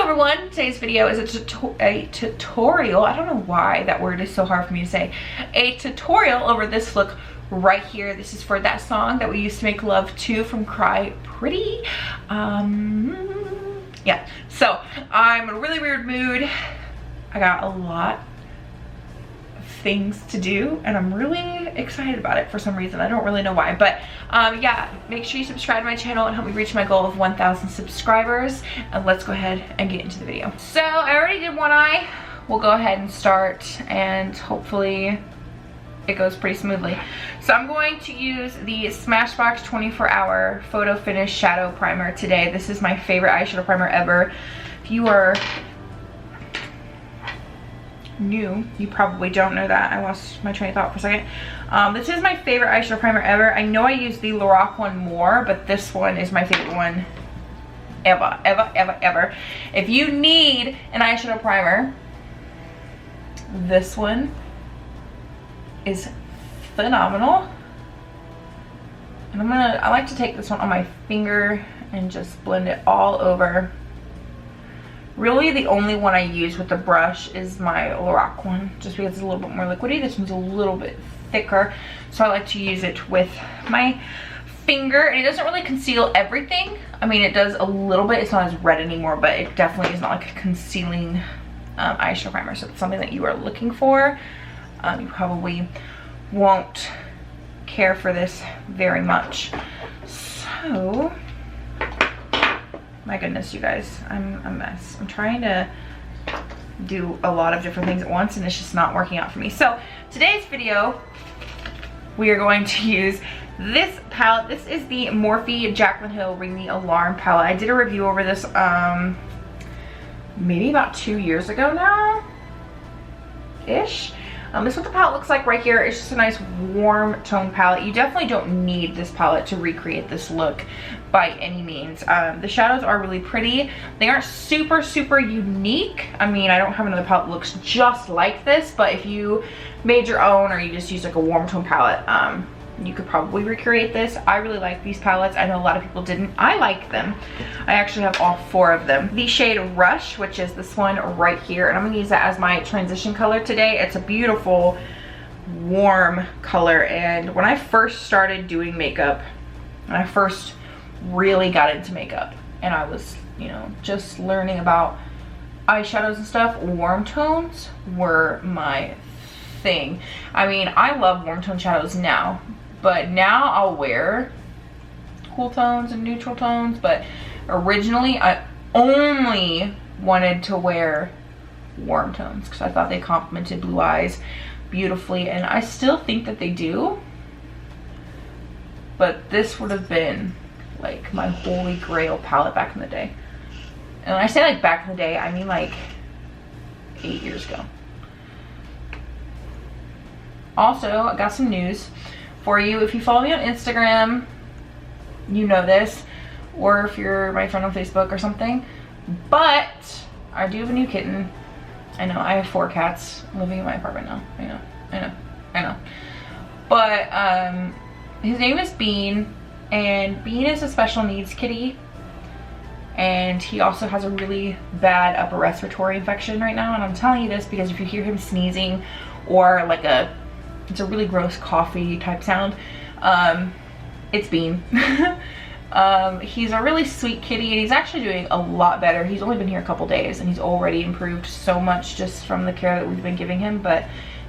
everyone, today's video is a tutorial. I don't know why that word is so hard for me to say. A tutorial over this look right here. This is for that song that we used to make love to from Cry Pretty. Yeah, so I'm in a really weird mood. I got a lot of things to do and I'm really excited about it for some reason. I don't really know why, but yeah, make sure you subscribe to my channel and help me reach my goal of 1,000 subscribers. And let's go ahead and get into the video. So I already did one eye. We'll go ahead and start and hopefully it goes pretty smoothly. So I'm going to use the Smashbox 24-hour Photo Finish Shadow Primer today. This is my favorite eyeshadow primer ever. If you are new, you probably don't know that. I lost my train of thought for a second. This is my favorite eyeshadow primer ever. I know I use the Lorac one more, but this one is my favorite one ever. If you need an eyeshadow primer, this one is phenomenal. And I like to take this one on my finger and just blend it all over. Really the only one I use with the brush is my Lorac one, just because it's a little bit more liquidy. This one's a little bit thicker, so I like to use it with my finger. And it doesn't really conceal everything. I mean, it does a little bit. It's not as red anymore, but it definitely is not like a concealing eyeshadow primer. So it's something that you are looking for. You probably won't care for this very much. So, my goodness, you guys, I'm a mess. I'm trying to do a lot of different things at once and it's just not working out for me. So today's video, we are going to use this palette. This is the Morphe Jaclyn Hill Ring the Alarm palette. I did a review over this maybe about 2 years ago now ish. This is what the palette looks like right here. It's just a nice warm tone palette. You definitely don't need this palette to recreate this look by any means. The shadows are really pretty. They aren't super unique. I mean, I don't have another palette that looks just like this, but if you made your own or you just use like a warm tone palette, you could probably recreate this. I really like these palettes. I know a lot of people didn't. I like them. I actually have all 4 of them. The shade Rush, which is this one right here, and I'm gonna use that as my transition color today. It's a beautiful, warm color, and when I first started doing makeup, when I first really got into makeup, and I was, you know, just learning about eyeshadows and stuff, warm tones were my thing. I mean, I love warm tone shadows now, but now I'll wear cool tones and neutral tones, but originally I only wanted to wear warm tones because I thought they complemented blue eyes beautifully, and I still think that they do, but this would have been like my holy grail palette back in the day. And when I say like back in the day, I mean like 8 years ago. Also, I got some news for you. If you follow me on Instagram, you know this, or if you're my friend on Facebook or something, but I do have a new kitten. I know, I have 4 cats living in my apartment now. I know. But his name is Bean, and Bean is a special needs kitty, and he also has a really bad upper respiratory infection right now. And I'm telling you this because if you hear him sneezing or like it's a really gross coffee type sound, it's Bean. He's a really sweet kitty, and he's actually doing a lot better. He's only been here a couple days and he's already improved so much just from the care that we've been giving him, but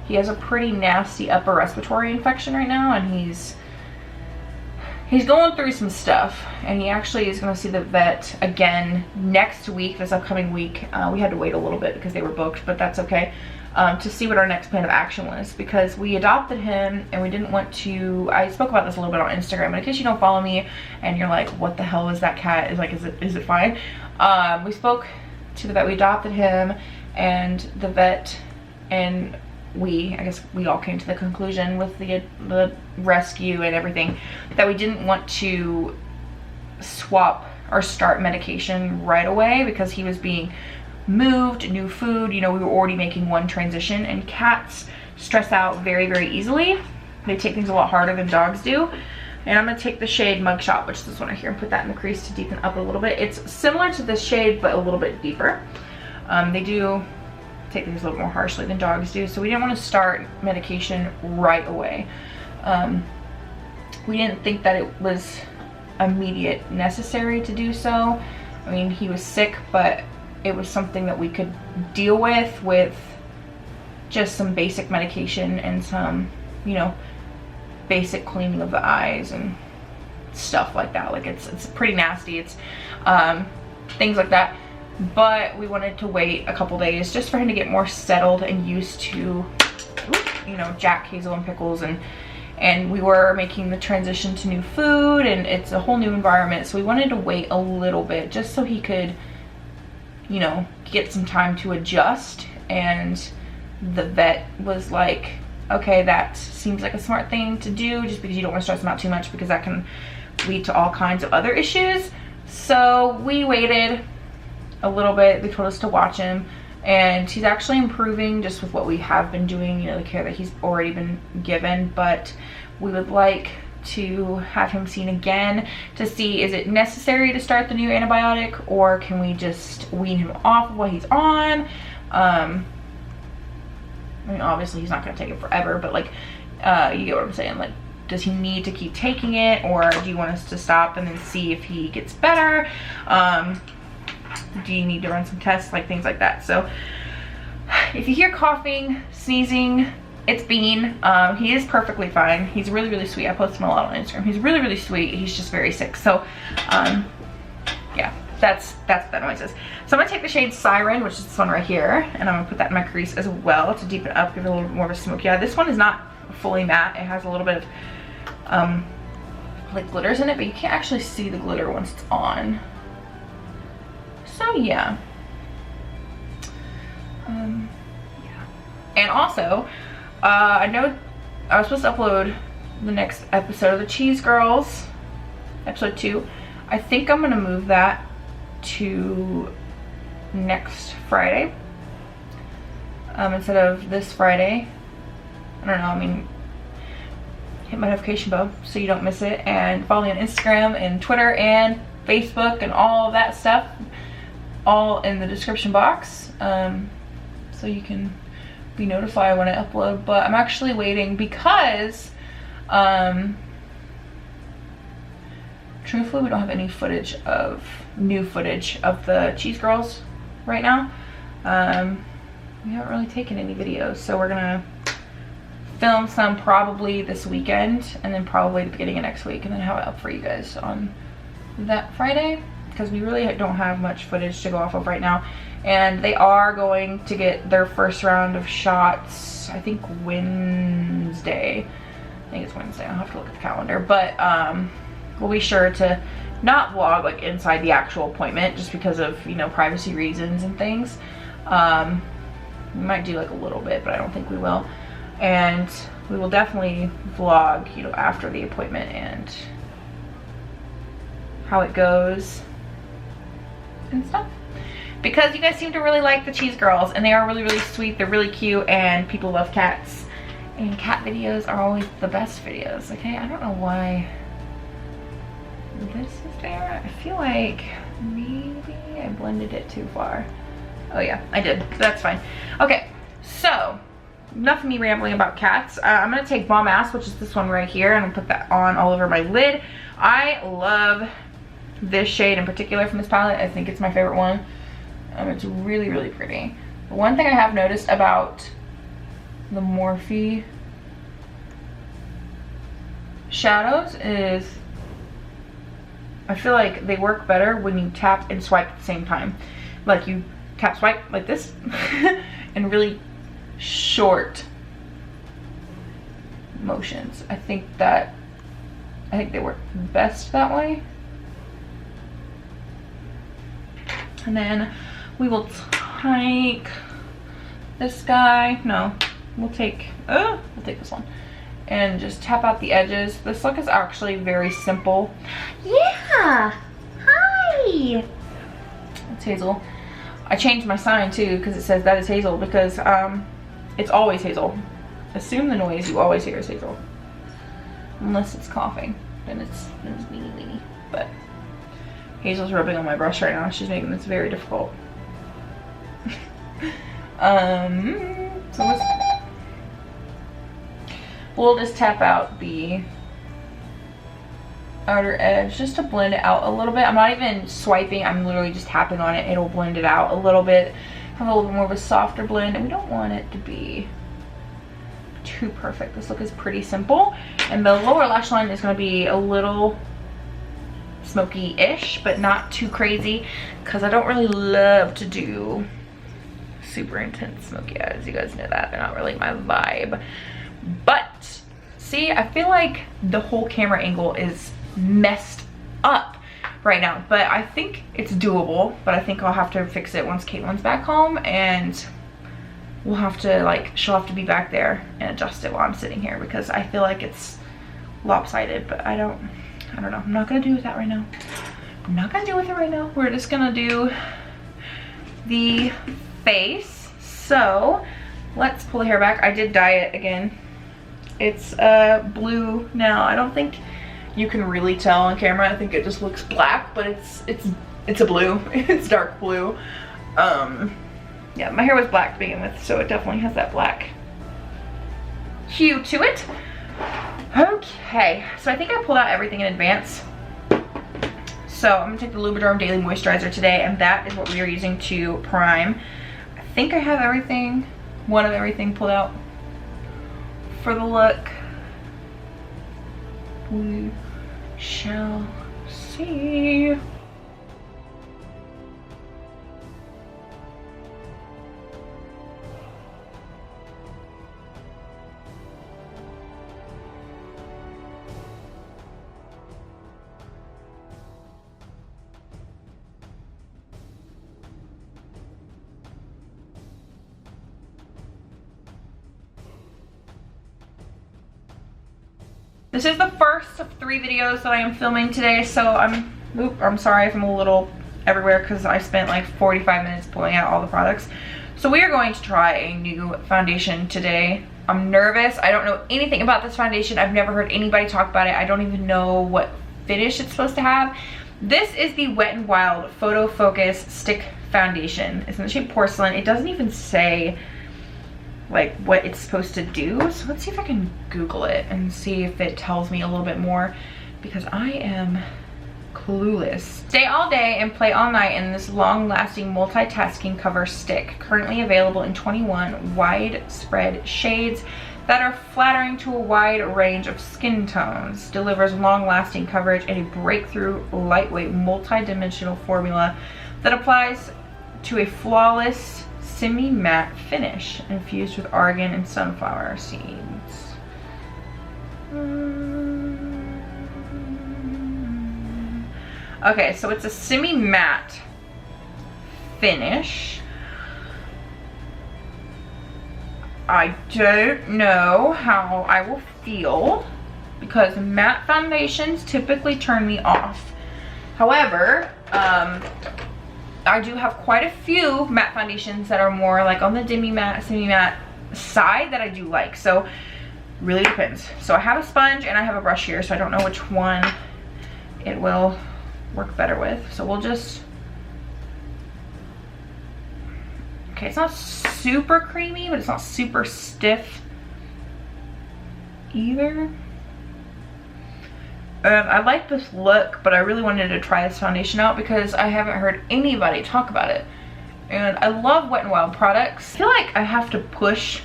he has a pretty nasty upper respiratory infection right now, and he's going through some stuff, and he actually is going to see the vet again next week, this upcoming week. We had to wait a little bit because they were booked, but that's okay. To see what our next plan of action was, because we adopted him and we didn't want to. I spoke about this a little bit on Instagram, but in case you don't follow me and you're like, what the hell is that cat? Is it fine? We spoke to the vet. We adopted him, and the vet and I guess we all came to the conclusion with the rescue and everything that we didn't want to swap or start medication right away because he was being moved, new food, you know, we were already making one transition, and cats stress out very easily. They take things a lot harder than dogs do. And I'm going to take the shade Mugshot, which is this one right here, and put that in the crease to deepen up a little bit. It's similar to this shade, but a little bit deeper. They do take these a little more harshly than dogs do, so we didn't want to start medication right away. We didn't think that it was immediate necessary to do so. I mean, he was sick, but it was something that we could deal with just some basic medication and some, you know, basic cleaning of the eyes and stuff like that. Like it's pretty nasty. It's things like that. But we wanted to wait a couple days just for him to get more settled and used to, you know, Jack, Hazel, and Pickles, and we were making the transition to new food, and it's a whole new environment. So we wanted to wait a little bit just so he could, you know, get some time to adjust. And the vet was like, okay, that seems like a smart thing to do, just because you don't want to stress him out too much, because that can lead to all kinds of other issues. So we waited a little bit. They told us to watch him, and he's actually improving just with what we have been doing, you know, the care that he's already been given. But we would like to have him seen again to see, is it necessary to start the new antibiotic, or can we just wean him off of what he's on? I mean, obviously he's not going to take it forever, but like, you get what I'm saying? Like, does he need to keep taking it, or do you want us to stop and then see if he gets better? Do you need to run some tests, like things like that? So if you hear coughing, sneezing, it's Bean. He is perfectly fine. He's really, really sweet. I post him a lot on Instagram. He's really, really sweet. He's just very sick. So yeah, that's what that noise is. So I'm gonna take the shade Siren, which is this one right here, and I'm gonna put that in my crease as well to deepen it up, give it a little bit more of a smoky eye. This one is not fully matte. It has a little bit of like glitters in it, but you can't actually see the glitter once it's on. So yeah. Yeah. And also, I know I was supposed to upload the next episode of the Cheese Girls, episode 2. I think I'm gonna move that to next Friday instead of this Friday. I don't know, I mean, hit my notification bell so you don't miss it, and follow me on Instagram and Twitter and Facebook and all of that stuff, all in the description box, so you can be notified when I upload. But I'm actually waiting because truthfully we don't have any footage of new footage of the Cheese Girls right now. We haven't really taken any videos, so we're gonna film some probably this weekend, and then probably the beginning of next week, and then have it up for you guys on that Friday, because we really don't have much footage to go off of right now. And they are going to get their first round of shots, I think Wednesday. I think it's Wednesday. I'll have to look at the calendar, but we'll be sure to not vlog like inside the actual appointment, just because of, you know, privacy reasons and things. We might do like a little bit, but I don't think we will. And we will definitely vlog, you know, after the appointment and how it goes and stuff, because you guys seem to really like the Cheese Girls, and they are really, really sweet. They're really cute, and people love cats, and cat videos are always the best videos. Okay, I don't know why this is there. I feel like maybe I blended it too far. Oh yeah, I did. That's fine. Okay, so enough of me rambling about cats. I'm gonna take Bomb Ass, which is this one right here, and I'm gonna put that on all over my lid. I love this shade in particular from this palette. I think it's my favorite one. It's really, really pretty. But one thing I have noticed about the Morphe shadows is I feel like they work better when you tap and swipe at the same time. Like you tap swipe like this and really short motions. I think they work best that way. And then we will take this guy. No, we'll take this one and just tap out the edges. This look is actually very simple. Yeah, hi. It's Hazel. I changed my sign too because it says that is Hazel, because it's always Hazel. Assume the noise you always hear is Hazel, unless it's coughing. then it's weeny weeny. But Hazel's rubbing on my brush right now. She's making this very difficult. So we'll just tap out the outer edge just to blend it out a little bit. I'm not even swiping, I'm literally just tapping on it. It'll blend it out a little bit, have a little bit more of a softer blend, and we don't want it to be too perfect. This look is pretty simple, and the lower lash line is going to be a little smoky-ish, but not too crazy, because I don't really love to do super intense smoky eyes. You guys know that they're not really my vibe. But see, I feel like the whole camera angle is messed up right now, but I think it's doable. But I think I'll have to fix it once Caitlin's back home, and we'll have to, like, she'll have to be back there and adjust it while I'm sitting here, because I feel like it's lopsided. But I don't know. I'm not gonna do that right now. I'm not gonna do with it right now. We're just gonna do the face. So let's pull the hair back. I did dye it again. It's blue now. I don't think you can really tell on camera. I think it just looks black, but it's a blue. It's dark blue. Yeah, my hair was black to begin with, so it definitely has that black hue to it. Okay, so I think I pulled out everything in advance. So I'm gonna take the Lubriderm Daily Moisturizer today, and that is what we are using to prime. I think I have everything, one of everything pulled out for the look. We shall see. This is the first of 3 videos that I am filming today, so I'm sorry if I'm a little everywhere, because I spent like 45 minutes pulling out all the products. So we are going to try a new foundation today. I'm nervous. I don't know anything about this foundation. I've never heard anybody talk about it. I don't even know what finish it's supposed to have. This is the Wet n Wild Photo Focus Stick Foundation. It's in the shape porcelain. It doesn't even say like what it's supposed to do, so let's see if I can Google it and see if it tells me a little bit more, because I am clueless. Stay all day and play all night in this long-lasting multitasking cover stick, currently available in 21 widespread shades that are flattering to a wide range of skin tones. Delivers long-lasting coverage in a breakthrough, lightweight, multi-dimensional formula that applies to a flawless semi-matte finish infused with argan and sunflower seeds. Okay, so it's a semi-matte finish. I don't know how I will feel, because matte foundations typically turn me off. However, I do have quite a few matte foundations that are more like on the demi-matte, semi-matte side that I do like. So really depends. So I have a sponge and I have a brush here, so I don't know which one it will work better with. So we'll just, okay, it's not super creamy, but it's not super stiff either. I like this look, but I really wanted to try this foundation out because I haven't heard anybody talk about it. And I love Wet n Wild products. I feel like I have to push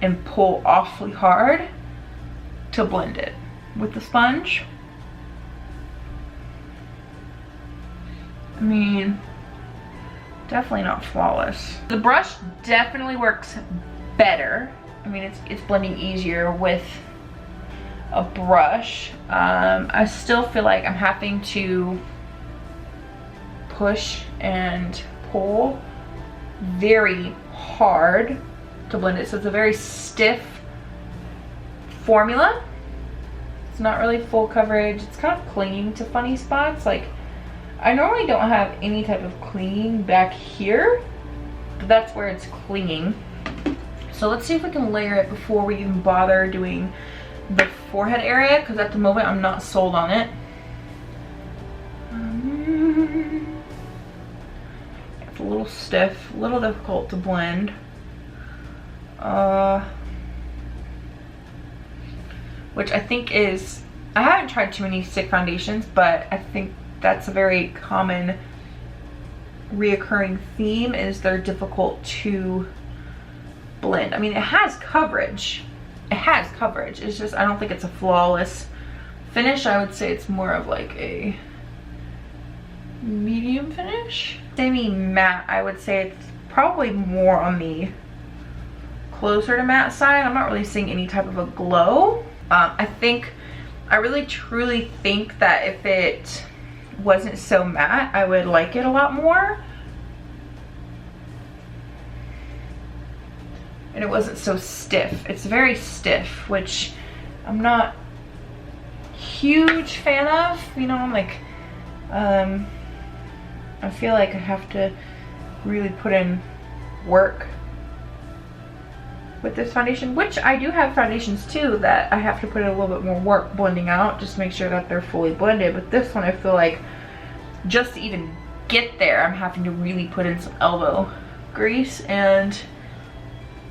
and pull awfully hard to blend it with the sponge. I mean, definitely not flawless. The brush definitely works better. I mean, it's blending easier with a brush. I still feel like I'm having to push and pull very hard to blend it. So it's a very stiff formula. It's not really full coverage. It's kind of clinging to funny spots. Like, I normally don't have any type of clinging back here, but that's where it's clinging. So let's see if we can layer it before we even bother doing the forehead area, because at the moment I'm not sold on it. It's a little stiff, a little difficult to blend. Which I think is, I haven't tried too many stick foundations, but I think that's a very common reoccurring theme, is they're difficult to blend. I mean, it has coverage. It has coverage. It's just, I don't think it's a flawless finish. I would say it's more of like a medium finish. Semi-matte, I would say it's probably more on the closer to matte side. I'm not really seeing any type of a glow. I really truly think that if it wasn't so matte, I would like it a lot more. And it wasn't so stiff. It's very stiff, which I'm not huge fan of. You know, I'm like, I feel like I have to really put in work with this foundation, which I do have foundations too that I have to put in a little bit more work blending out just to make sure that they're fully blended. But this one, I feel like just to even get there, I'm having to really put in some elbow grease, and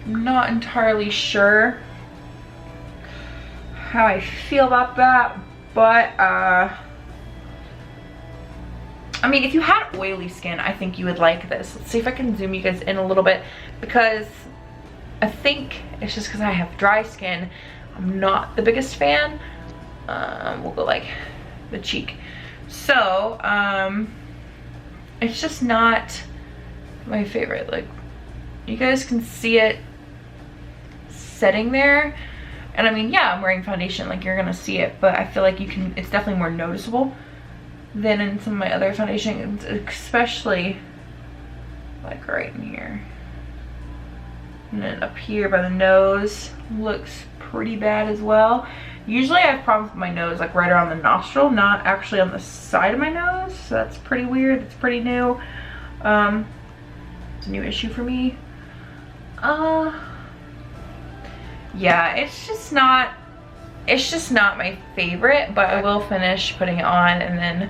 I'm not entirely sure how I feel about that. But I mean, if you had oily skin, I think you would like this. Let's see if I can zoom you guys in a little bit, because I think it's just because I have dry skin, I'm not the biggest fan. We'll go like the cheek. So, it's just not my favorite. Like, you guys can see it setting there. And I mean, yeah, I'm wearing foundation, like you're gonna see it, but I feel like you can, it's definitely more noticeable than in some of my other foundations, especially like right in here. And then up here by the nose looks pretty bad as well. Usually I have problems with my nose like right around the nostril, not actually on the side of my nose. So that's pretty weird. It's pretty new. It's a new issue for me. Yeah, it's just not my favorite, but I will finish putting it on and then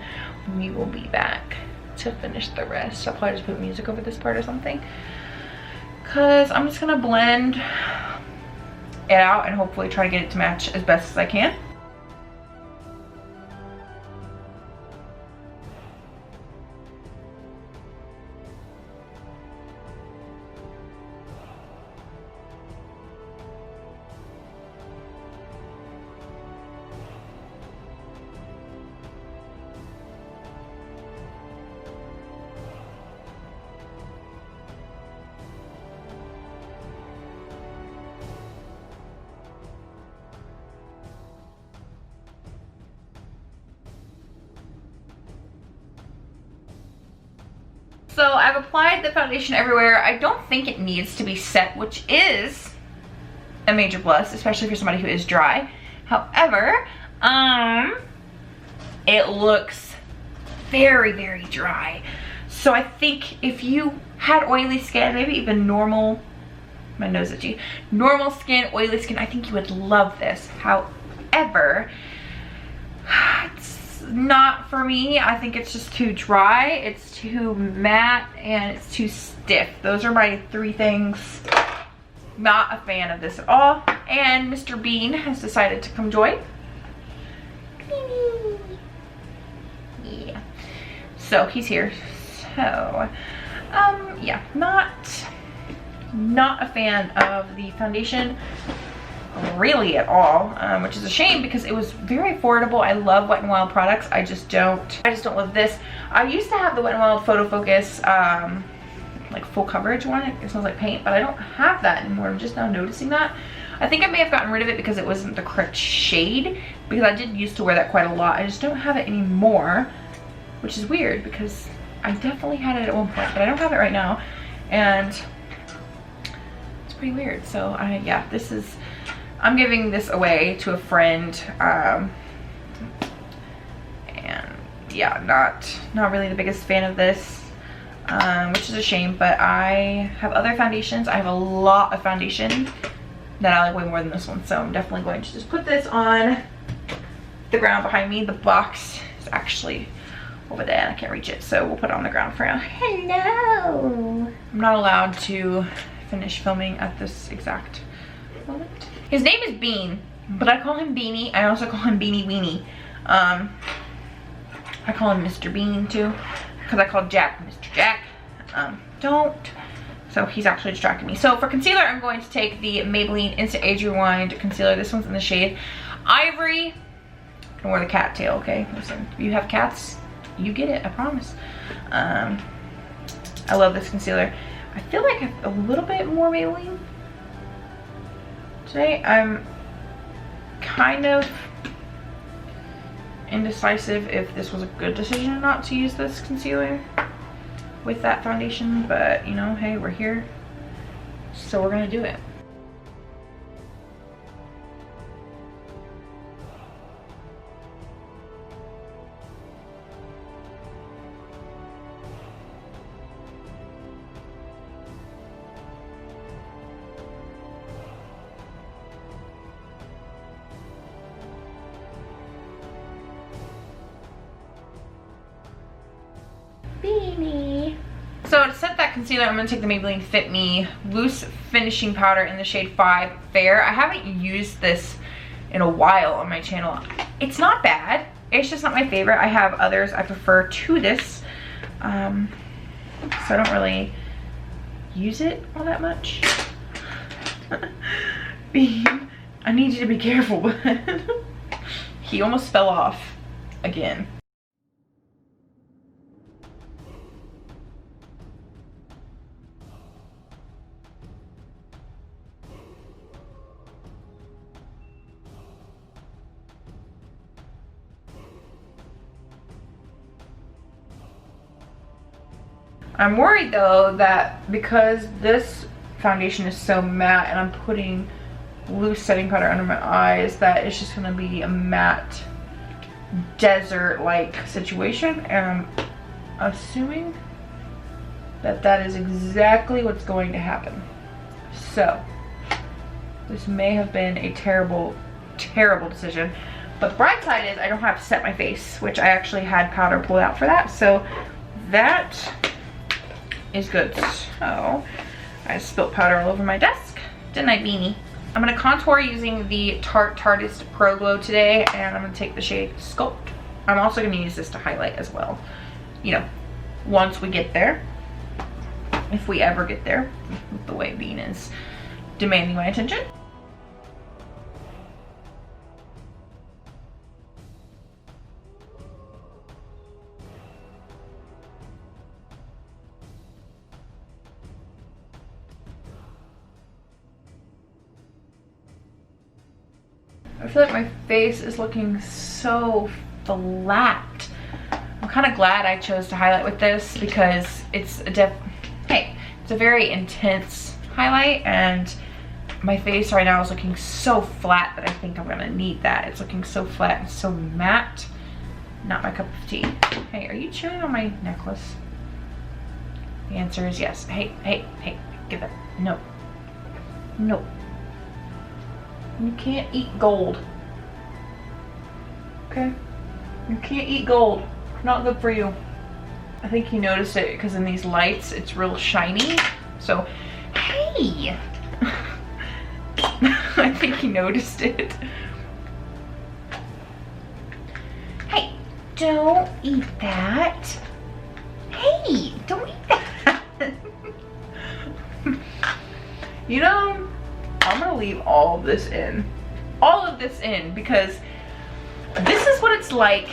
we will be back to finish the rest. I'll probably just put music over this part or something, because I'm just gonna blend it out and hopefully try to get it to match as best as I can. So I've applied the foundation everywhere. I don't think it needs to be set, which is a major plus, especially for somebody who is dry. However, it looks very, very dry. So I think if you had oily skin, maybe even normal, my nose itchy, normal skin, oily skin, I think you would love this. However, it's not for me. I think it's just too dry, it's too matte, and it's too stiff. Those are my three things. Not a fan of this at all. And Mr. Bean has decided to come join. Yeah, so he's here. So yeah, not a fan of the foundation really at all, which is a shame because it was very affordable. I love Wet n Wild products. I just don't love this. I used to have the Wet n Wild Photo Focus like full coverage one. It smells like paint, but I don't have that anymore. I'm just now noticing that. I think I may have gotten rid of it because it wasn't the correct shade, because I did used to wear that quite a lot. I just don't have it anymore, which is weird because I definitely had it at one point, but I don't have it right now, and it's pretty weird. So yeah, I'm giving this away to a friend, and yeah, not really the biggest fan of this, which is a shame. But I have other foundations. I have a lot of foundation that I like way more than this one. So I'm definitely going to just put this on the ground behind me. The box is actually over there and I can't reach it, so we'll put it on the ground for now. Hello! I'm not allowed to finish filming at this exact moment. His name is Bean, but I call him Beanie. I also call him Beanie Weenie. I call him Mr. Bean too, because I call Jack Mr. Jack. Don't. So he's actually distracting me. So for concealer, I'm going to take the Maybelline Instant Age Rewind concealer. This one's in the shade Ivory. I'm gonna wear the cat tail, okay? Listen, if you have cats, you get it, I promise. I love this concealer. I feel like I have a little bit more Maybelline today. I'm kind of indecisive if this was a good decision or not to use this concealer with that foundation, but you know, hey, we're here, so we're gonna do it. Beanie. So to set that concealer, I'm going to take the Maybelline Fit Me Loose Finishing Powder in the shade 5 Fair. I haven't used this in a while on my channel. It's not bad. It's just not my favorite. I have others I prefer to this. So I don't really use it all that much. Bean, I need you to be careful, bud. He almost fell off again. I'm worried though that because this foundation is so matte and I'm putting loose setting powder under my eyes, that it's just gonna be a matte desert-like situation, and I'm assuming that that is exactly what's going to happen. So this may have been a terrible, terrible decision, but the bright side is I don't have to set my face, which I actually had powder pulled out for that, so that is good. So I spilt powder all over my desk, didn't I, Beanie? I'm gonna contour using the Tarteist Pro Glow today, and I'm gonna take the shade Sculpt. I'm also gonna use this to highlight as well, you know, once we get there, if we ever get there, with the way Bean is demanding my attention. I feel like my face is looking so flat. I'm kind of glad I chose to highlight with this because it's a it's a very intense highlight, and my face right now is looking so flat that I think I'm gonna need that. It's looking so flat and so matte. Not my cup of tea. Hey, are you chewing on my necklace? The answer is yes. Hey, give it. No. No. You can't eat gold. Okay? You can't eat gold. Not good for you. I think you noticed it because in these lights it's real shiny. So, hey! I think you noticed it. Hey, don't eat that. Hey, don't eat that. You know, I'm gonna leave all of this in. All of this in, because this is what it's like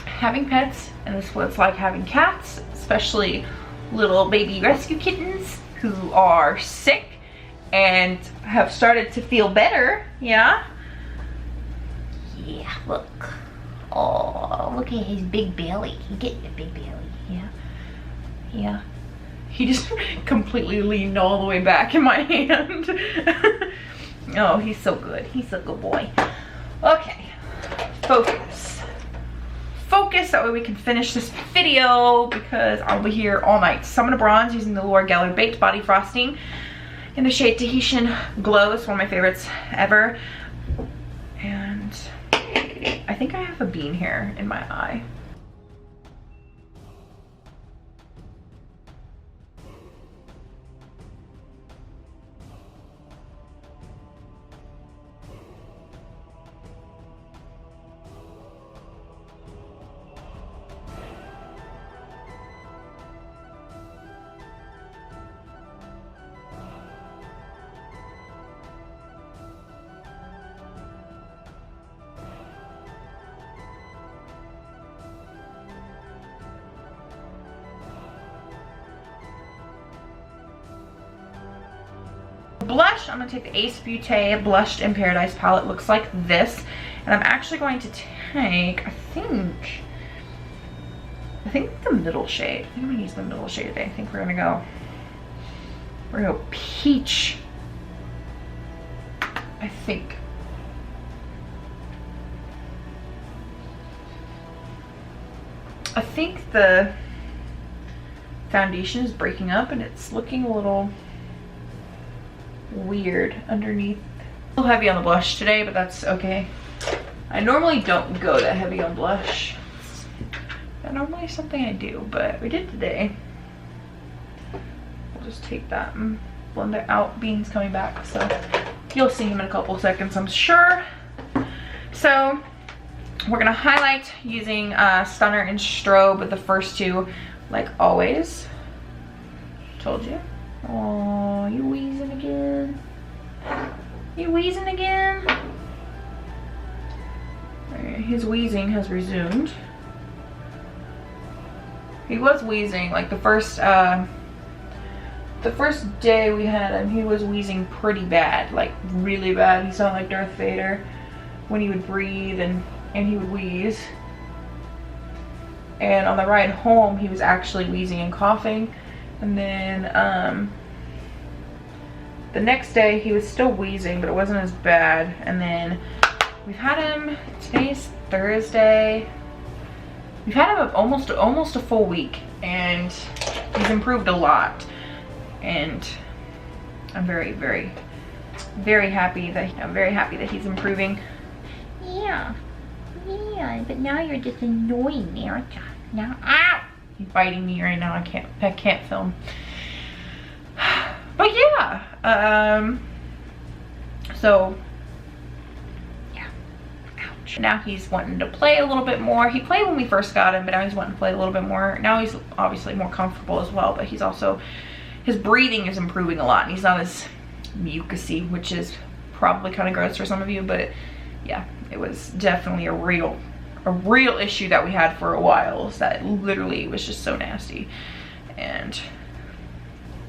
having pets, and this is what it's like having cats, especially little baby rescue kittens who are sick and have started to feel better. Yeah? Yeah, look. Oh, look at his big belly. He getting a big belly. Yeah? Yeah. He just completely leaned all the way back in my hand. Oh, he's so good. He's a good boy. Okay, focus. Focus, that way we can finish this video because I'll be here all night. So I'm gonna bronze using the Laura Geller Baked Body Frosting in the shade Tahitian Glow. It's one of my favorites ever. And I think I have a bean hair in my eye. Blush, I'm going to take the Ace Beauté Blushed in Paradise palette. Looks like this. And I'm actually going to take, I think the middle shade. I think I'm going to use the middle shade today. I think we're going to go peach. I think. I think the foundation is breaking up and it's looking a little weird underneath. A little heavy on the blush today, but that's okay. I normally don't go that heavy on blush. It's not normally something I do, but we did today. We'll just take that and blend it out. Bean's coming back, so you'll see him in a couple of seconds, I'm sure. So we're gonna highlight using Stunner and Strobe, the first two, like always. Told you. Oh, you wheezing again? You wheezing again? Right, his wheezing has resumed. He was wheezing like the first day we had him. He was wheezing pretty bad, like really bad. He sounded like Darth Vader when he would breathe and he would wheeze. And on the ride home, he was actually wheezing and coughing. And then the next day he was still wheezing, but it wasn't as bad. And then we've had him, today's Thursday. We've had him almost a full week, and he's improved a lot. And I'm very, very, very happy that he's improving. Yeah, but now you're just annoying me, aren't you? Now, ow! He's biting me right now. I can't film. But yeah, so yeah, ouch. Now he's wanting to play a little bit more. He played when we first got him, but now he's wanting to play a little bit more. Now he's obviously more comfortable as well, but he's also, his breathing is improving a lot, and he's not as mucusy, which is probably kind of gross for some of you, but yeah, it was definitely a real issue that we had for a while, is that literally was just so nasty. And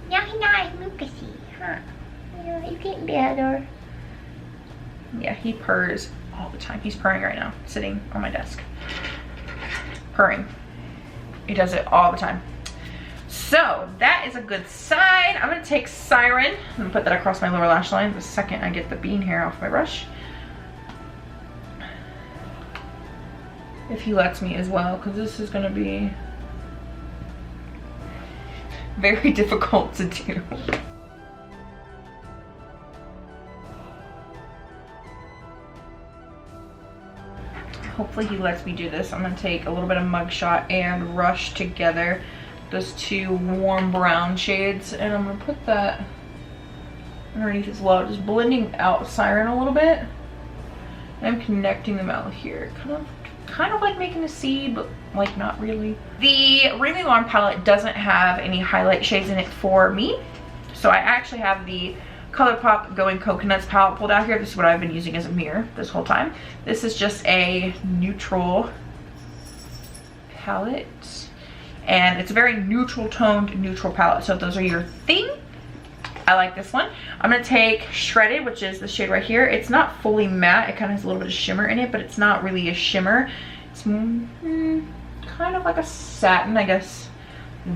now he's not as mucusy, huh? Yeah, he's getting better. Yeah, he purrs all the time. He's purring right now, sitting on my desk. Purring. He does it all the time. So that is a good sign. I'm gonna take Siren. I'm gonna put that across my lower lash line the second I get the bean hair off my brush. If he lets me as well, because this is gonna be very difficult to do. Hopefully he lets me do this. I'm gonna take a little bit of Mugshot and Rush together, those two warm brown shades, and I'm gonna put that underneath his low, just blending out Siren a little bit. And I'm connecting them out here, kind of like making a C, but like not really. The Really Long palette doesn't have any highlight shades in it for me, so I actually have the ColourPop Going Coconuts palette pulled out here. This is what I've been using as a mirror this whole time. This is just a neutral palette, and it's a very neutral toned neutral palette, so if those are your thing, I like this one. I'm gonna take Shredded, which is the shade right here. It's not fully matte, it kind of has a little bit of shimmer in it, but it's not really a shimmer. It's kind of like a satin, I guess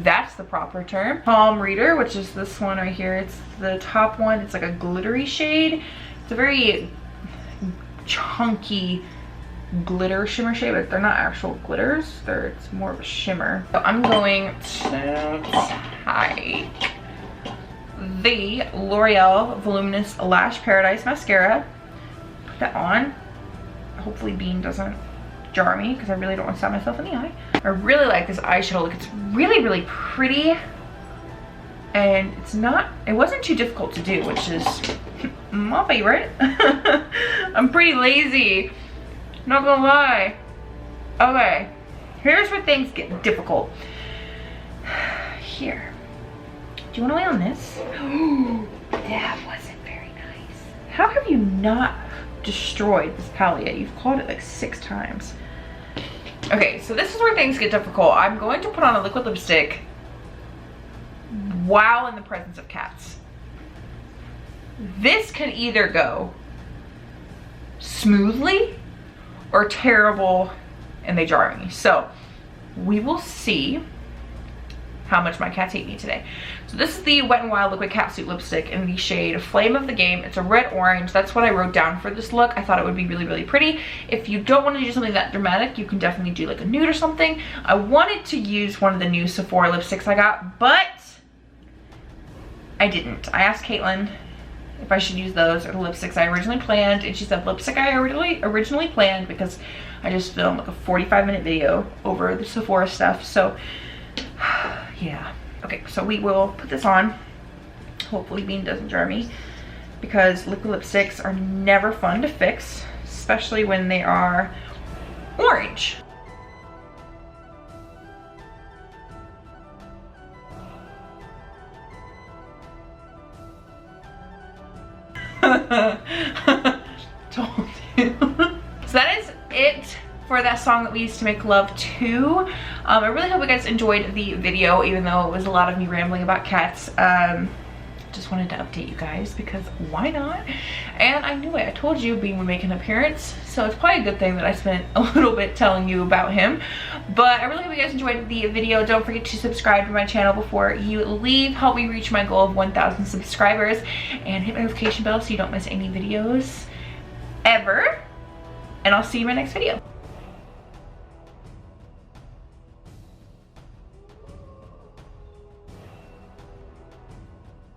that's the proper term. Palm Reader, which is this one right here. It's the top one. It's like a glittery shade. It's a very chunky glitter shimmer shade, but they're not actual glitters. It's more of a shimmer. So I'm going to take the L'Oreal Voluminous Lash Paradise Mascara. Put that on. Hopefully Bean doesn't jar me because I really don't want to stab myself in the eye. I really like this eyeshadow look. It's really, really pretty. And it wasn't too difficult to do, which is my favorite. I'm pretty lazy, not gonna lie. Okay, here's where things get difficult. Here, do you wanna lay on this? That wasn't very nice. How have you not destroyed this palette yet? You've called it like 6 times. Okay, so this is where things get difficult. I'm going to put on a liquid lipstick while in the presence of cats. This can either go smoothly or terrible and they jar me. So we will see how much my cats hate me today. So this is the Wet n Wild Liquid Catsuit lipstick in the shade Flame of the Game. It's a red orange. That's what I wrote down for this look. I thought it would be really, really pretty. If you don't want to do something that dramatic, you can definitely do like a nude or something. I wanted to use one of the new Sephora lipsticks I got, but I didn't. I asked Caitlin if I should use those or the lipsticks I originally planned, and she said lipstick I originally planned because I just filmed like a 45-minute video over the Sephora stuff. So yeah. Okay, so we will put this on. Hopefully Bean doesn't jar me because liquid lipsticks are never fun to fix, especially when they are orange. Told you. So that is it for that song that we used to make love to. I really hope you guys enjoyed the video, even though it was a lot of me rambling about cats. Just wanted to update you guys because why not? And I knew it. I told you Bean would make an appearance, so it's probably a good thing that I spent a little bit telling you about him. But I really hope you guys enjoyed the video. Don't forget to subscribe to my channel before you leave. Help me reach my goal of 1,000 subscribers and hit my notification bell so you don't miss any videos ever. And I'll see you in my next video.